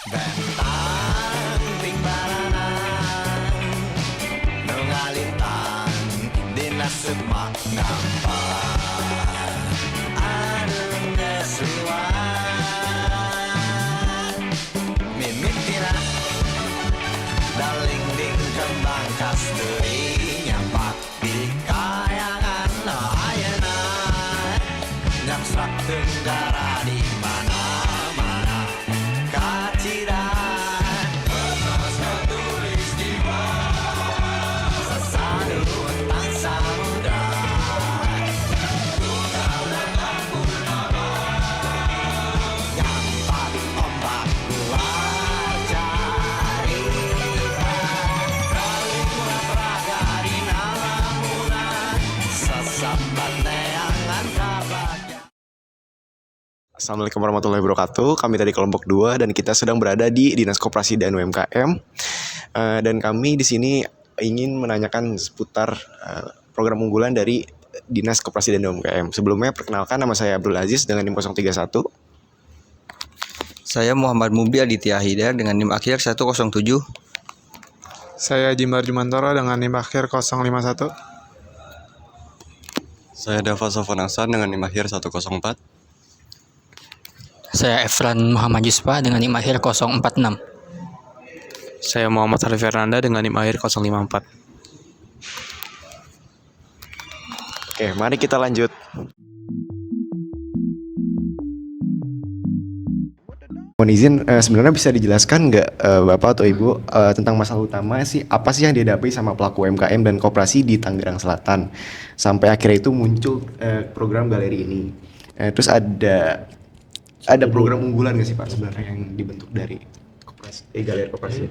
Bentang Tingbaranang Nungalintang Dinas Semak Nampak Anu ngesuan Mimitina Daling ding kembang kasturi Nyampak di kayangan ayana Nyaksak tenggara di mana-mana Kaciran Kertas tertulis di sesadu tentang samudra Tunggal datang purnama Nyampak ombak luar carita Kalipun praga di nalamunan Sesambat neangan kabagya. Assalamualaikum warahmatullahi wabarakatuh. Kami dari kelompok 2 dan kita sedang berada di Dinas Koperasi dan UMKM. Dan kami di sini ingin menanyakan seputar program unggulan dari Dinas Koperasi dan UMKM. Sebelumnya perkenalkan, nama saya Abdul Aziz dengan NIM 031. Saya Muhammad Mubli Aditya Hidayat dengan NIM akhir 107. Saya Jimbar Jumantoro dengan NIM akhir 051. Saya Dava Sofwan Hasan dengan NIM akhir 104. Saya Efran Muhammad Yusfa dengan NIM akhir 046. Saya Muhammad Harif Fernanda dengan NIM akhir 054. Oke, mari kita lanjut. Mohon izin, sebenarnya bisa dijelaskan nggak Bapak atau Ibu tentang masalah utama sih apa sih yang dihadapi sama pelaku UMKM dan koperasi di Tangerang Selatan sampai akhirnya itu muncul program galeri ini. Terus ada program unggulan nggak sih Pak sebenarnya yang dibentuk dari koperasi, galeri koperasi?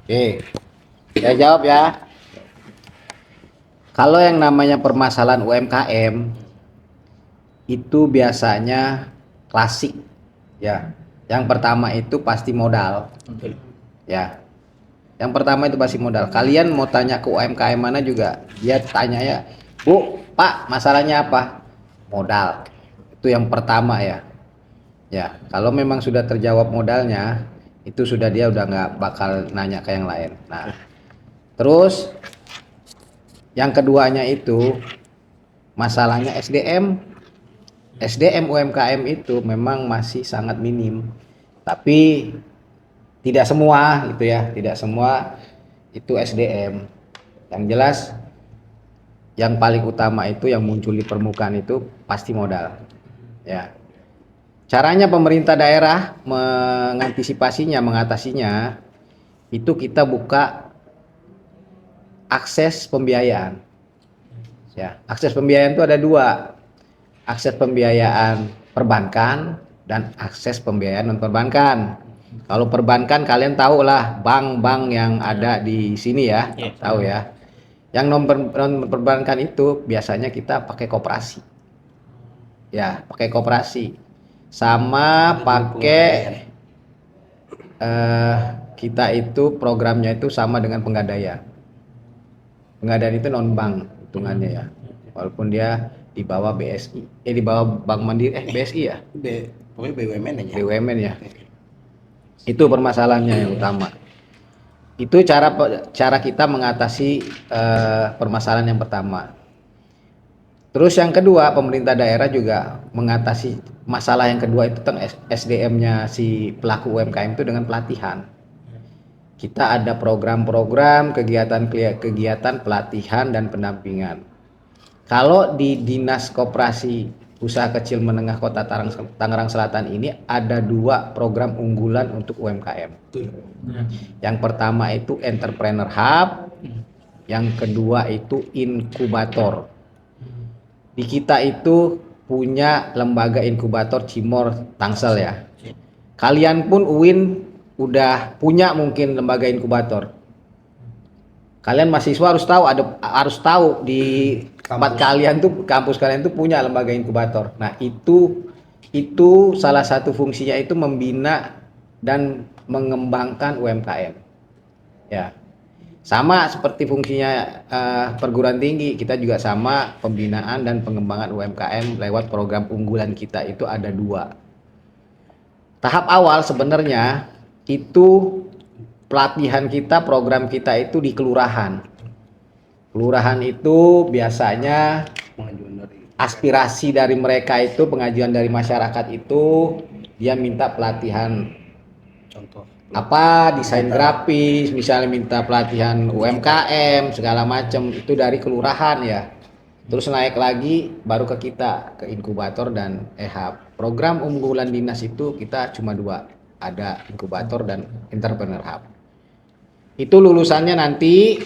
Oke, saya jawab ya. Kalau yang namanya permasalahan UMKM itu biasanya klasik, ya. Yang pertama itu pasti modal, ya. Yang pertama itu pasti modal. Kalian mau tanya ke UMKM mana juga, dia tanya ya, Bu, Pak, masalahnya apa? Modal. Itu yang pertama ya. Ya, kalau memang sudah terjawab modalnya, itu sudah dia udah nggak bakal nanya ke yang lain. Nah, terus yang keduanya itu masalahnya SDM. SDM UMKM itu memang masih sangat minim. Tapi tidak semua gitu ya, tidak semua itu SDM. Yang jelas yang paling utama itu yang muncul di permukaan itu pasti modal. Ya. Caranya pemerintah daerah mengantisipasinya, mengatasinya, itu kita buka akses pembiayaan. Ya, akses pembiayaan itu ada dua, akses pembiayaan perbankan dan akses pembiayaan non perbankan. Kalau perbankan kalian tahu lah bank-bank yang ada di sini ya, tahu ya. Yang non perbankan itu biasanya kita pakai koperasi, ya pakai koperasi. Sama pakai kita itu programnya itu sama dengan Pegadaian. Pegadaian itu non bank hitungannya ya, walaupun dia di bawah BSI, di bawah Bank Mandiri, BSI ya, Pokoknya BUMN aja. BUMN ya. Itu permasalahannya yang utama. Itu cara kita mengatasi permasalahan yang pertama. Terus yang kedua, pemerintah daerah juga mengatasi masalah yang kedua itu tentang SDM-nya si pelaku UMKM itu dengan pelatihan. Kita ada program-program, kegiatan pelatihan dan pendampingan. Kalau di Dinas Koperasi Usaha Kecil Menengah Kota Tangerang Selatan ini ada dua program unggulan untuk UMKM. Yang pertama itu Entrepreneur Hub, yang kedua itu inkubator. Di kita itu punya lembaga inkubator Cimor Tangsel ya. Kalian pun UIN udah punya mungkin lembaga inkubator. Kalian mahasiswa harus tahu di tempat kalian tuh, kampus kalian tuh punya lembaga inkubator. Nah, itu salah satu fungsinya itu membina dan mengembangkan UMKM. Ya. Sama seperti fungsinya perguruan tinggi, kita juga sama pembinaan dan pengembangan UMKM lewat program unggulan kita itu ada dua. Tahap awal sebenarnya itu pelatihan kita, program kita itu di kelurahan. Kelurahan itu biasanya aspirasi dari mereka itu, pengajuan dari masyarakat itu, dia minta pelatihan apa, desain grafis, misalnya minta pelatihan UMKM segala macam, itu dari kelurahan ya. Terus naik lagi baru ke kita, ke inkubator dan EHAB. Program unggulan dinas itu kita cuma 2, ada inkubator dan entrepreneur hub. Itu lulusannya nanti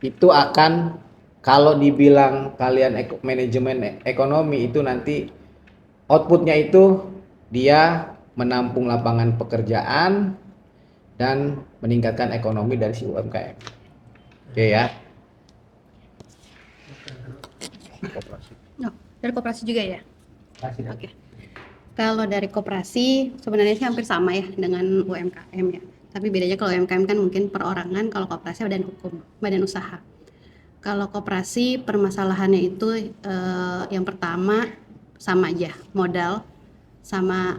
itu akan, kalau dibilang kalian manajemen ekonomi, itu nanti outputnya itu dia menampung lapangan pekerjaan dan meningkatkan ekonomi dari si UMKM. Oke ya. Oh, dari koperasi juga ya? Oke. Kalau dari koperasi sebenarnya sih hampir sama ya dengan UMKM ya. Tapi bedanya kalau UMKM kan mungkin perorangan, kalau koperasi badan hukum, badan usaha. Kalau koperasi permasalahannya itu yang pertama sama aja, modal sama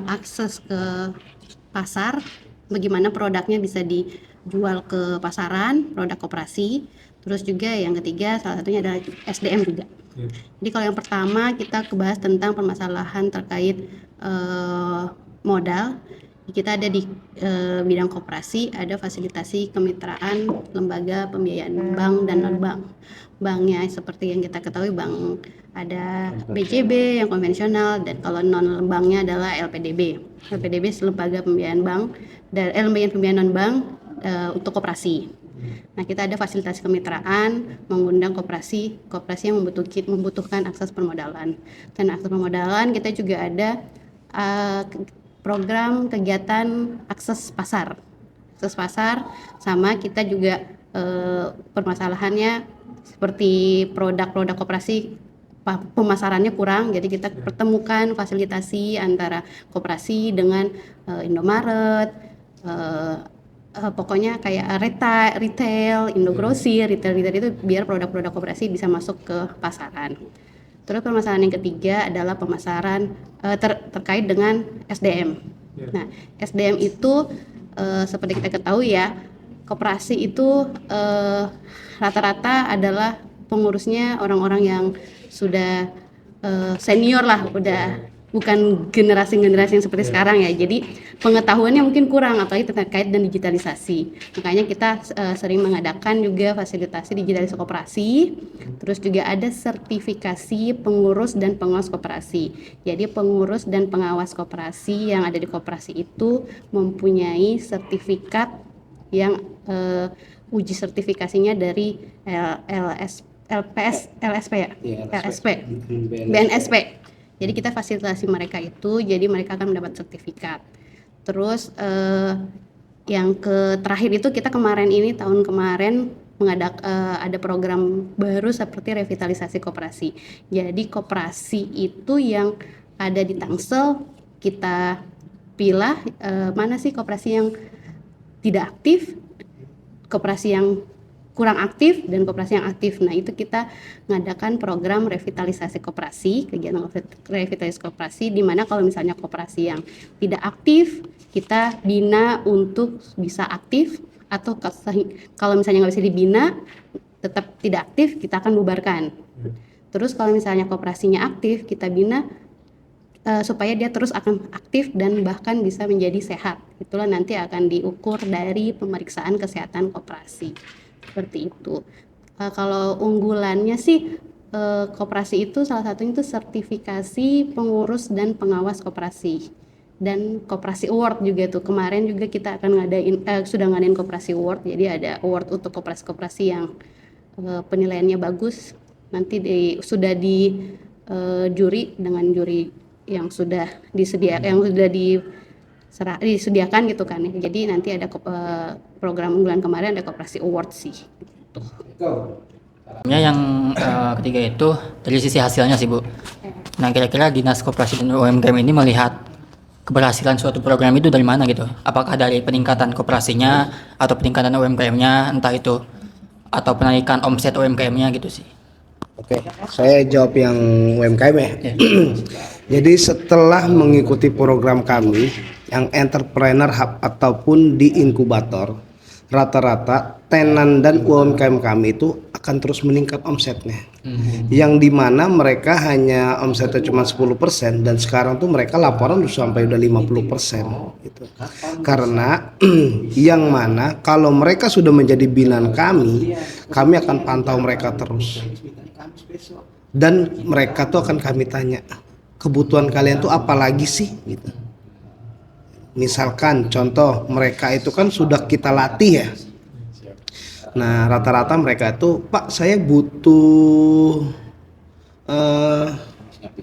akses ke pasar, bagaimana produknya bisa dijual ke pasaran, produk koperasi. Terus juga yang ketiga salah satunya adalah SDM juga. Jadi kalau yang pertama kita kebahas tentang permasalahan terkait modal. Kita ada di bidang koperasi, ada fasilitasi kemitraan lembaga pembiayaan bank dan non bank. Banknya seperti yang kita ketahui, bank ada BCB yang konvensional, dan kalau non banknya adalah LPDB. LPDB lembaga pembiayaan bank dan lembaga pembiayaan non bank untuk koperasi. Nah, kita ada fasilitasi kemitraan, mengundang koperasi yang membutuhkan akses permodalan. Dan akses permodalan kita juga ada program kegiatan akses pasar, sama kita juga permasalahannya seperti produk-produk koperasi pemasarannya kurang, jadi kita pertemukan fasilitasi antara koperasi dengan Indomaret, pokoknya kayak retail, Indogrosir, retail itu biar produk-produk koperasi bisa masuk ke pasaran. Terus permasalahan yang ketiga adalah pemasaran terkait dengan SDM. Nah, SDM itu seperti kita ketahui ya, koperasi itu rata-rata adalah pengurusnya orang-orang yang sudah senior lah, udah bukan generasi-generasi yang seperti sekarang ya. Jadi pengetahuannya mungkin kurang, apalagi terkait dengan digitalisasi. Makanya kita sering mengadakan juga fasilitasi digitalisasi koperasi. Terus juga ada sertifikasi pengurus dan pengawas koperasi. Jadi pengurus dan pengawas koperasi yang ada di koperasi itu mempunyai sertifikat yang uji sertifikasinya dari LSP ya? LSP, BNSP. Jadi kita fasilitasi mereka itu, jadi mereka akan mendapat sertifikat. Terus yang terakhir itu kita tahun kemarin ada program baru seperti revitalisasi koperasi. Jadi koperasi itu yang ada di Tangsel kita pilih mana sih koperasi yang tidak aktif, koperasi yang kurang aktif, dan koperasi yang aktif. Nah, itu kita ngadakan program revitalisasi koperasi, kegiatan revitalisasi koperasi, di mana kalau misalnya koperasi yang tidak aktif, kita bina untuk bisa aktif, atau kalau misalnya nggak bisa dibina, tetap tidak aktif, kita akan bubarkan. Terus kalau misalnya koperasinya aktif, kita bina supaya dia terus akan aktif dan bahkan bisa menjadi sehat. Itulah nanti akan diukur dari pemeriksaan kesehatan koperasi. Seperti itu. Kalau unggulannya sih koperasi itu salah satunya itu sertifikasi pengurus dan pengawas koperasi, dan koperasi award juga tuh. Kemarin juga kita akan sudah ngadain koperasi award. Jadi ada award untuk koperasi-koperasi yang penilaiannya bagus. Nanti sudah di juri dengan juri yang sudah disediakan gitu kan ya. Jadi nanti ada program unggulan kemarin ada koperasi award sih gitu. Yang ketiga itu dari sisi hasilnya sih Bu. Nah, kira-kira Dinas Koperasi dan UMKM ini melihat keberhasilan suatu program itu dari mana gitu? Apakah dari peningkatan koperasinya atau peningkatan UMKM-nya, entah itu, atau penaikan omset UMKM-nya gitu sih? Oke, saya jawab yang UMKM ya. Ya. Jadi setelah mengikuti program kami, yang entrepreneur hub ataupun di inkubator, rata-rata tenan dan UMKM kami itu akan terus meningkat omsetnya. Yang dimana mereka hanya omsetnya cuma 10% dan sekarang tuh mereka laporan udah sampai udah 50% gitu. Karena yang mana kalau mereka sudah menjadi binaan kami akan pantau mereka terus. Dan mereka tuh akan kami tanya, kebutuhan kalian tuh apa lagi sih gitu. Misalkan contoh mereka itu kan sudah kita latih ya. Nah rata-rata mereka itu, Pak saya butuh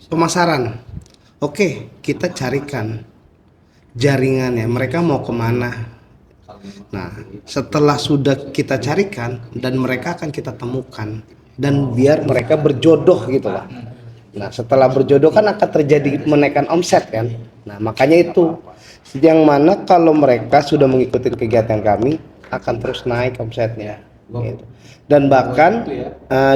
pemasaran. Oke, kita carikan jaringannya, mereka mau kemana. Nah setelah sudah kita carikan dan mereka akan kita temukan dan biar mereka berjodoh gitu lah. Nah setelah berjodoh kan akan terjadi menaikkan omset kan. Nah makanya itu yang mana kalau mereka sudah mengikuti kegiatan kami akan terus naik omsetnya gitu. Dan bahkan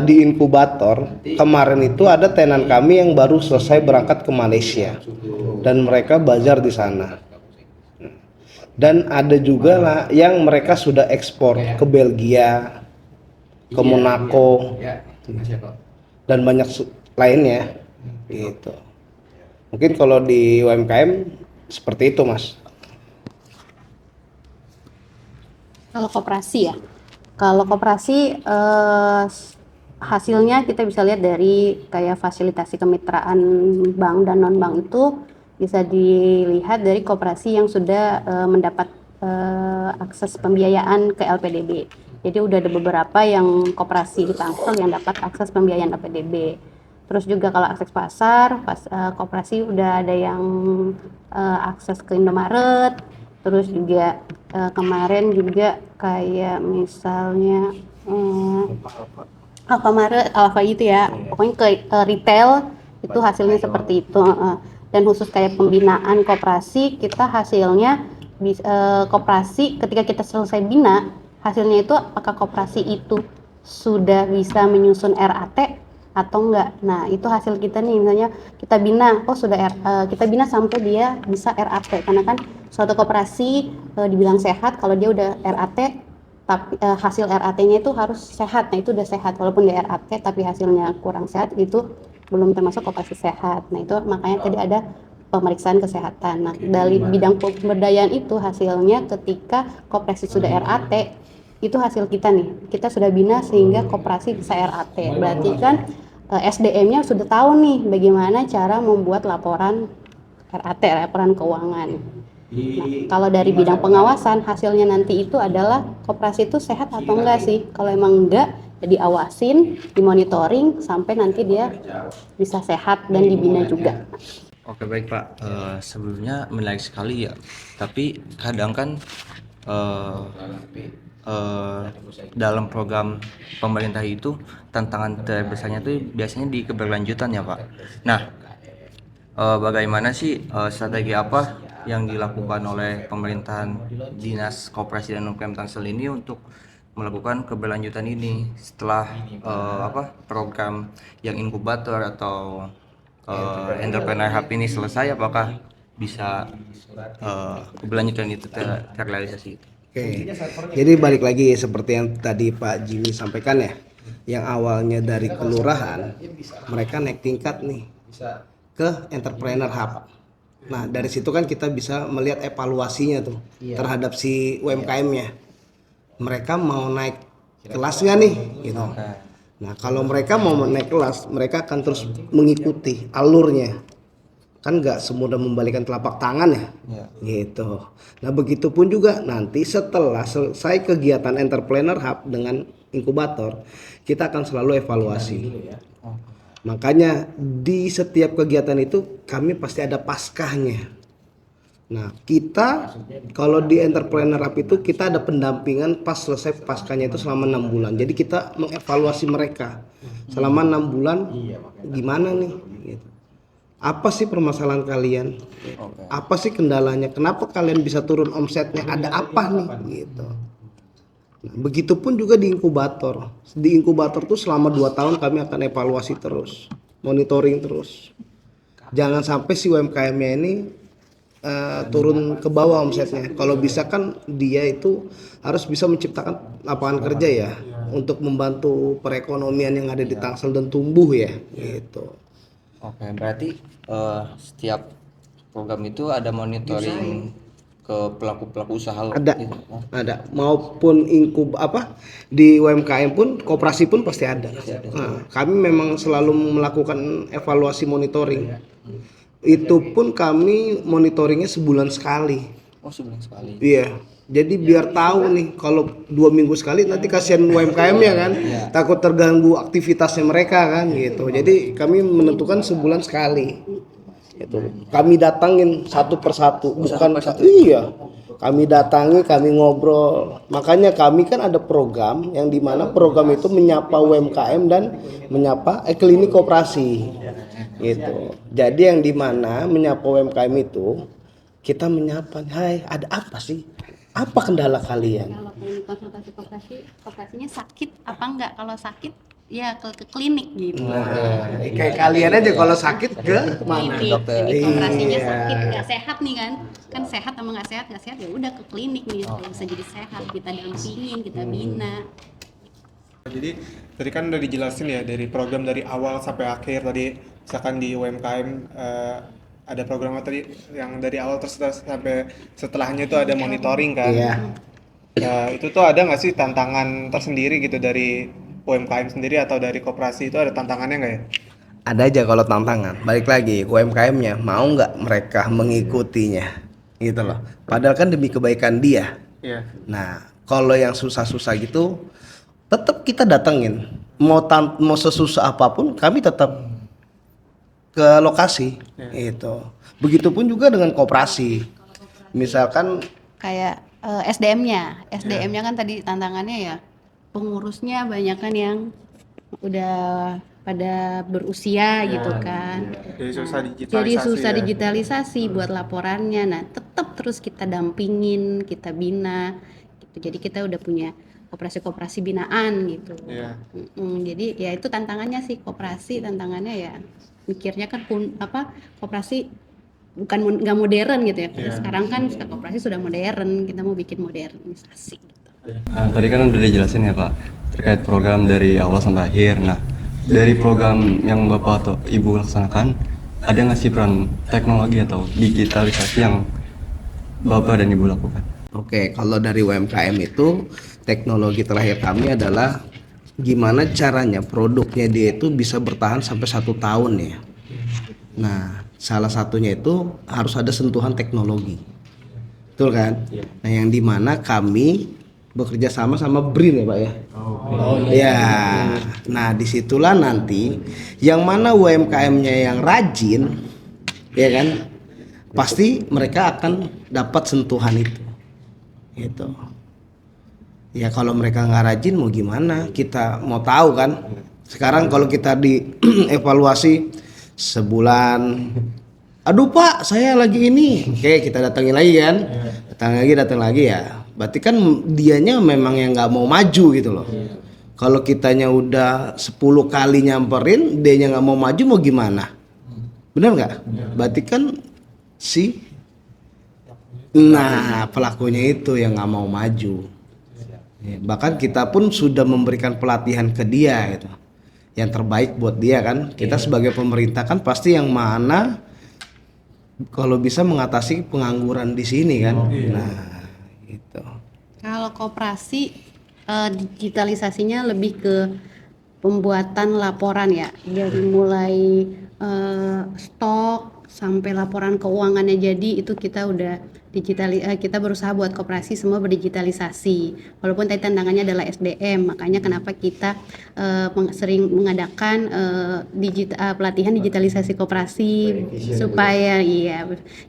di inkubator kemarin itu ada tenan kami yang baru selesai berangkat ke Malaysia dan mereka belajar di sana. Dan ada juga lah yang mereka sudah ekspor ke Belgia, ke Monaco dan banyak lainnya gitu. Mungkin kalau di UMKM seperti itu Mas. Kalau koperasi ya, kalau koperasi hasilnya kita bisa lihat dari kayak fasilitasi kemitraan bank dan non bank itu bisa dilihat dari koperasi yang sudah mendapat akses pembiayaan ke LPDB. Jadi udah ada beberapa yang koperasi di Tangsel yang dapat akses pembiayaan LPDB. Terus juga kalau akses pasar, koperasi udah ada yang akses ke Indomaret. Terus juga kemarin juga kayak misalnya Alfamaret, Alfa gitu ya. Pokoknya ke retail itu hasilnya seperti itu. Dan khusus kayak pembinaan koperasi, kita hasilnya koperasi ketika kita selesai bina, hasilnya itu apakah koperasi itu sudah bisa menyusun RAT atau enggak. Nah itu hasil kita nih, misalnya kita bina, kita bina sampai dia bisa RAT, karena kan suatu koperasi dibilang sehat kalau dia udah RAT, tapi hasil RAT-nya itu harus sehat. Nah itu udah sehat, walaupun dia RAT tapi hasilnya kurang sehat, itu belum termasuk koperasi sehat. Nah itu makanya tadi ada pemeriksaan kesehatan. Nah dari bidang pemberdayaan itu hasilnya ketika koperasi sudah RAT, itu hasil kita nih, kita sudah bina sehingga koperasi bisa RAT. Berarti kan SDM-nya sudah tahu nih bagaimana cara membuat laporan RAT, laporan keuangan. Nah, kalau dari bidang pengawasan hasilnya nanti itu adalah koperasi itu sehat atau enggak sih. Kalau emang enggak, ya diawasin, dimonitoring sampai nanti dia bisa sehat dan dibina juga. Oke baik Pak, sebelumnya menarik sekali ya. Tapi kadang kan dalam program pemerintah itu tantangan terbesarnya itu biasanya di keberlanjutan ya Pak. Nah, bagaimana sih strategi apa yang dilakukan oleh pemerintahan Dinas Koperasi dan UMKM Tangsel ini untuk melakukan keberlanjutan ini setelah program yang inkubator atau entrepreneur hub ini selesai, apakah bisa keberlanjutan itu terrealisasi? Oke, jadi balik lagi seperti yang tadi Pak Jimmy sampaikan ya, yang awalnya dari kelurahan, mereka naik tingkat nih ke entrepreneur hub. Nah dari situ kan kita bisa melihat evaluasinya tuh terhadap si UMKM-nya. Mereka mau naik kelas nggak nih? Gitu. Nah kalau mereka mau naik kelas, mereka akan terus mengikuti alurnya. Kan nggak semudah membalikan telapak tangan ya, gitu. Nah begitupun juga nanti setelah selesai kegiatan entrepreneur hub dengan inkubator, kita akan selalu evaluasi. Makanya di setiap kegiatan itu kami pasti ada paskahnya. Nah kita kalau di entrepreneur hub itu kita ada pendampingan pas selesai paskahnya itu selama 6 bulan. Jadi kita mengevaluasi mereka selama 6 bulan gimana nih, gitu. Apa sih permasalahan kalian? Apa sih kendalanya? Kenapa kalian bisa turun omsetnya? Ada apa nih? Gitu. Nah, begitupun juga di inkubator. Di inkubator tuh selama 2 tahun kami akan evaluasi terus, monitoring terus. Jangan sampai si UMKM-nya ini turun ke bawah omsetnya. Kalau bisa kan dia itu harus bisa menciptakan lapangan kerja ya untuk membantu perekonomian yang ada di Tangsel dan tumbuh ya gitu. Oke, berarti setiap program itu ada monitoring ke pelaku-pelaku usaha Ada, gitu. ada maupun di UMKM pun, koperasi pun pasti ada. Nah, kami memang selalu melakukan evaluasi monitoring. Itu pun kami monitoringnya sebulan sekali. Oh, sebulan sekali. Iya. Jadi biar tahu nih kalau 2 minggu sekali nanti kasihan UMKM-nya kan, takut terganggu aktivitasnya mereka kan gitu. Jadi kami menentukan sebulan sekali. Itu kami datangin satu persatu, bukan iya. Kami datangi, kami ngobrol. Makanya kami kan ada program yang dimana program itu menyapa UMKM dan menyapa klinik koperasi. Gitu. Jadi yang dimana menyapa UMKM itu kita menyapa, hai ada apa sih? Apa kendala kalian? Kalau klinik konsultasi koperasinya sakit apa enggak? Kalau sakit ya ke klinik gitu. Kayak kalian aja kalau sakit ke mana? Klinik. Dokter. Jadi koperasinya Iya. sakit nggak sehat nih kan sehat sama nggak sehat ya udah ke klinik nih kalau bisa jadi sehat kita dampingin kita bina. Jadi tadi kan udah dijelasin ya dari program dari awal sampai akhir tadi, misalkan di UMKM ada program tadi yang dari awal terus sampai setelahnya itu ada monitoring kan. Iya. Itu tuh ada nggak sih tantangan tersendiri gitu dari UMKM sendiri atau dari koperasi, itu ada tantangannya nggak ya? Ada aja kalau tantangan. Balik lagi UMKM-nya mau nggak mereka mengikutinya, gitu loh. Padahal kan demi kebaikan dia. Iya. Nah, kalau yang susah-susah gitu, tetap kita datengin. Mau sesusah apapun, kami tetap ke lokasi. Itu. Begitupun juga dengan koperasi. Misalkan Kayak SDM-nya kan tadi tantangannya ya pengurusnya banyak kan yang udah pada berusia gitu kan. Jadi susah digitalisasi. Jadi susah ya. digitalisasi buat laporannya. Nah, tetap terus kita dampingin, kita bina gitu. Jadi kita udah punya koperasi-koperasi binaan gitu. Iya. Jadi ya itu tantangannya sih koperasi, tantangannya ya mikirnya kan koperasi bukan nggak modern gitu ya. Sekarang kan koperasi sudah modern, kita mau bikin modernisasi gitu. Tadi kan udah dijelasin ya Pak, terkait program dari awal sampai akhir. Nah, dari program yang Bapak atau Ibu laksanakan, ada nggak sih peran teknologi atau digitalisasi yang Bapak dan Ibu lakukan? Oke, kalau dari UMKM itu teknologi terakhir kami adalah gimana caranya produknya dia itu bisa bertahan sampai 1 tahun ya. Nah, salah satunya itu harus ada sentuhan teknologi, betul kan? Nah, yang dimana kami bekerja sama BRIN ya Pak ya. Ya, nah disitulah nanti yang mana UMKM-nya yang rajin, ya kan, pasti mereka akan dapat sentuhan itu. Gitu. Ya kalau mereka nggak rajin mau gimana? Kita mau tahu kan? Sekarang kalau kita dievaluasi sebulan, aduh Pak, saya lagi ini, oke kita datangin lagi kan? Datang lagi ya. Berarti kan dianya memang yang nggak mau maju gitu loh. Kalau kitanya udah 10 kali nyamperin, dianya nggak mau maju mau gimana? Bener nggak? Berarti kan pelakunya itu yang nggak mau maju. Ya, bahkan kita pun sudah memberikan pelatihan ke dia gitu, yang terbaik buat dia kan. Kita sebagai pemerintah kan pasti yang mana kalau bisa mengatasi pengangguran di sini kan. Nah, gitu. Kalau koperasi digitalisasinya lebih ke pembuatan laporan ya, dari mulai stok sampai laporan keuangannya jadi itu kita udah kita berusaha buat koperasi semua berdigitalisasi. Walaupun tadi tantangannya adalah SDM, makanya kenapa kita sering mengadakan pelatihan digitalisasi koperasi supaya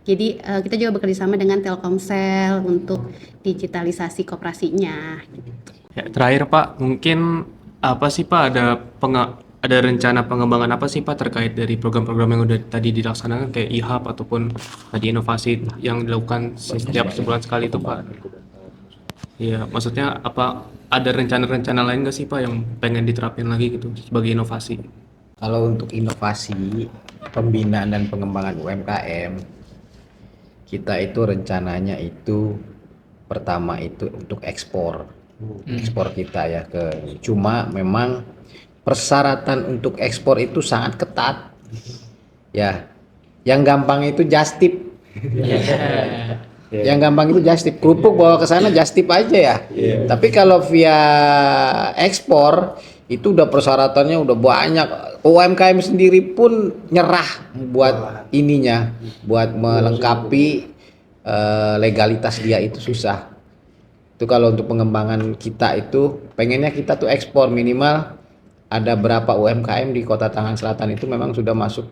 Jadi kita juga bekerja sama dengan Telkomsel untuk digitalisasi koperasinya. Ya, terakhir Pak, mungkin apa sih Pak ada rencana pengembangan apa sih Pak terkait dari program-program yang udah tadi dilaksanakan kayak e-hub ataupun tadi inovasi yang dilakukan setiap sebulan sekali itu Pak? Iya, maksudnya apa ada rencana-rencana lain nggak sih Pak yang pengen diterapin lagi gitu sebagai inovasi? Kalau untuk inovasi, pembinaan dan pengembangan UMKM, kita itu rencananya itu pertama itu untuk ekspor kita ya ke, cuma memang persyaratan untuk ekspor itu sangat ketat ya. Yang gampang itu just tip. Yang gampang itu just tip, kerupuk bawa ke sana just tip aja ya. Tapi kalau via ekspor itu udah persyaratannya udah banyak. UMKM sendiri pun nyerah buat ininya, buat melengkapi legalitas dia itu susah. Itu kalau untuk pengembangan kita itu pengennya kita tuh ekspor, minimal ada berapa UMKM di Kota Tangerang Selatan itu memang sudah masuk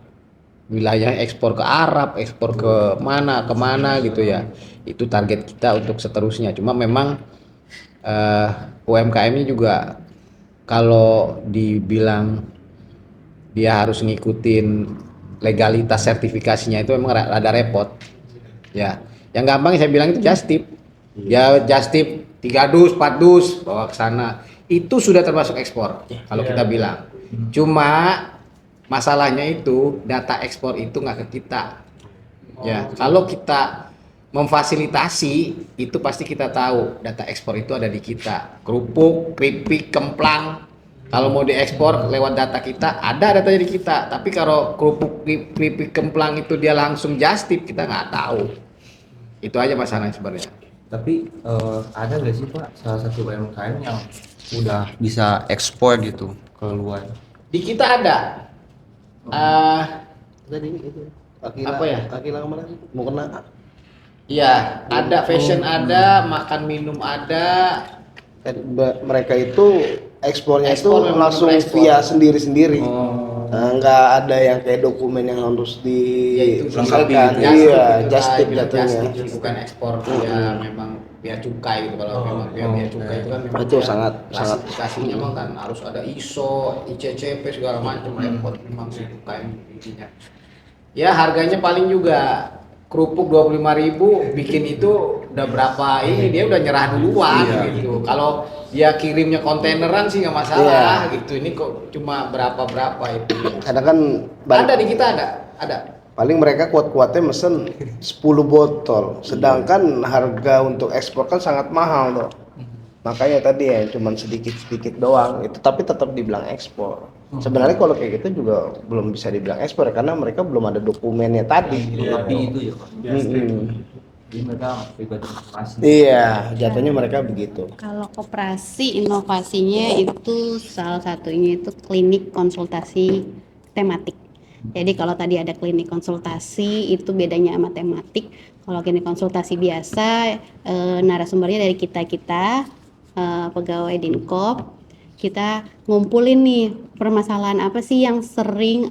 wilayah ekspor ke Arab, ekspor ke kemana gitu ya. Itu target kita untuk seterusnya. Cuma memang UMKM-nya juga kalau dibilang dia harus ngikutin legalitas sertifikasinya itu memang rada repot. Ya, yang gampang saya bilang itu just tip. Ya just tip 3 dus, 4 dus bawa ke sana. Itu sudah termasuk ekspor kalau kita bilang. Cuma masalahnya itu data ekspor itu nggak ke kita. Ya, kalau kita memfasilitasi itu pasti kita tahu data ekspor itu ada di kita. Kerupuk, keripik, kemplang. Kalau mau diekspor lewat data kita, ada datanya di kita. Tapi kalau kerupuk, keripik, kemplang itu dia langsung just tip, kita nggak tahu. Itu aja masalahnya sebenarnya. Tapi ada nggak sih Pak salah satu UMKM yang udah bisa ekspor gitu ke luar? Di kita ada. Akila, Apa ya? Akila kemana? Mau kena? Iya, ada fashion ada, makan minum ada. Mereka itu ekspornya Ekspor itu memang langsung berekspor. via sendiri-sendiri. Nggak ada yang kayak dokumen yang harus diselesaikan. Iya, just tip jatuhnya. Bukan ekspor dia memang bea cukai gitu. Kalau memang bea cukai itu kan memang Itu dia sangat- klasifikasinya memang kan harus ada ISO, ICCP segala macam repot memang sih UKM intinya. Ya harganya paling juga kerupuk 25.000 bikin itu udah berapa ini dia udah nyerah duluan gitu. Kalau dia kirimnya kontaineran sih nggak masalah gitu. Ini kok cuma berapa itu. Kadang kan Ada di kita ada. paling mereka kuat-kuatnya mesen 10 botol, sedangkan harga untuk ekspor kan sangat mahal tuh. Makanya tadi ya cuman sedikit-sedikit doang itu, tapi tetap dibilang ekspor. Sebenarnya kalau kayak gitu juga belum bisa dibilang ekspor karena mereka belum ada dokumennya tadi. Tapi itu ya Pak. Mm-mm. Jadi mereka pribadi informasi. Iya, jatuhnya mereka begitu. Kalau koperasi inovasinya itu salah satunya itu klinik konsultasi tematik. Jadi kalau tadi ada klinik konsultasi itu bedanya sama tematik. Kalau klinik konsultasi biasa narasumbernya dari kita pegawai Dinkop, kita ngumpulin nih permasalahan apa sih yang sering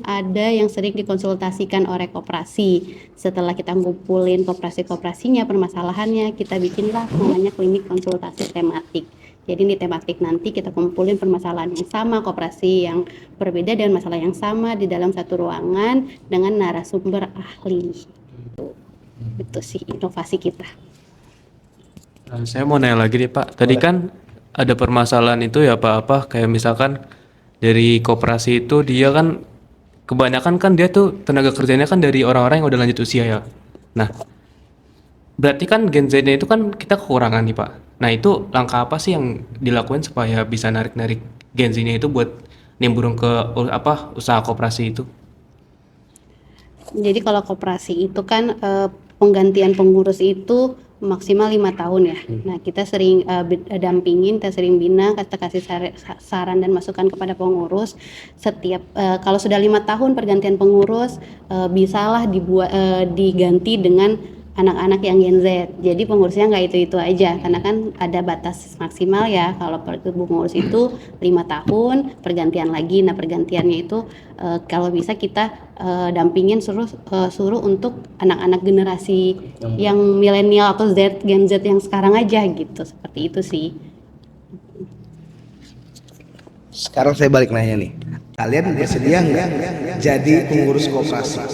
dikonsultasikan oleh koperasi. Setelah kita ngumpulin koperasinya permasalahannya, kita bikinlah namanya klinik konsultasi tematik. Jadi di tematik nanti kita kumpulin permasalahan yang sama, koperasi yang berbeda dan masalah yang sama di dalam satu ruangan dengan narasumber ahli. Itu sih inovasi kita. Saya mau nanya lagi nih Pak. Tadi kan ada permasalahan itu ya Pak, kayak misalkan dari koperasi itu dia kan kebanyakan kan dia tuh tenaga kerjanya kan dari orang-orang yang udah lanjut usia ya. Nah, berarti kan Gen Z-nya itu kan kita kekurangan nih Pak. Nah itu langkah apa sih yang dilakukan supaya bisa narik Gen Z-nya itu buat nimbrung ke usaha koperasi itu? Jadi kalau koperasi itu kan penggantian pengurus itu maksimal 5 tahun ya. Nah kita sering dampingin, kita sering bina, kita kasih saran dan masukan kepada pengurus. Setiap kalau sudah 5 tahun pergantian pengurus, bisalah diganti dengan anak-anak yang Gen Z. Jadi pengurusnya nggak itu aja, karena kan ada batas maksimal ya. Kalau pengurus itu 5 tahun, pergantian lagi. Nah pergantiannya itu kalau bisa kita dampingin suruh untuk anak-anak generasi yang milenial atau Gen Z yang sekarang aja gitu. Seperti itu sih. Sekarang saya balik nanya nih, kalian bersedia nggak jadi pengurus koperasi?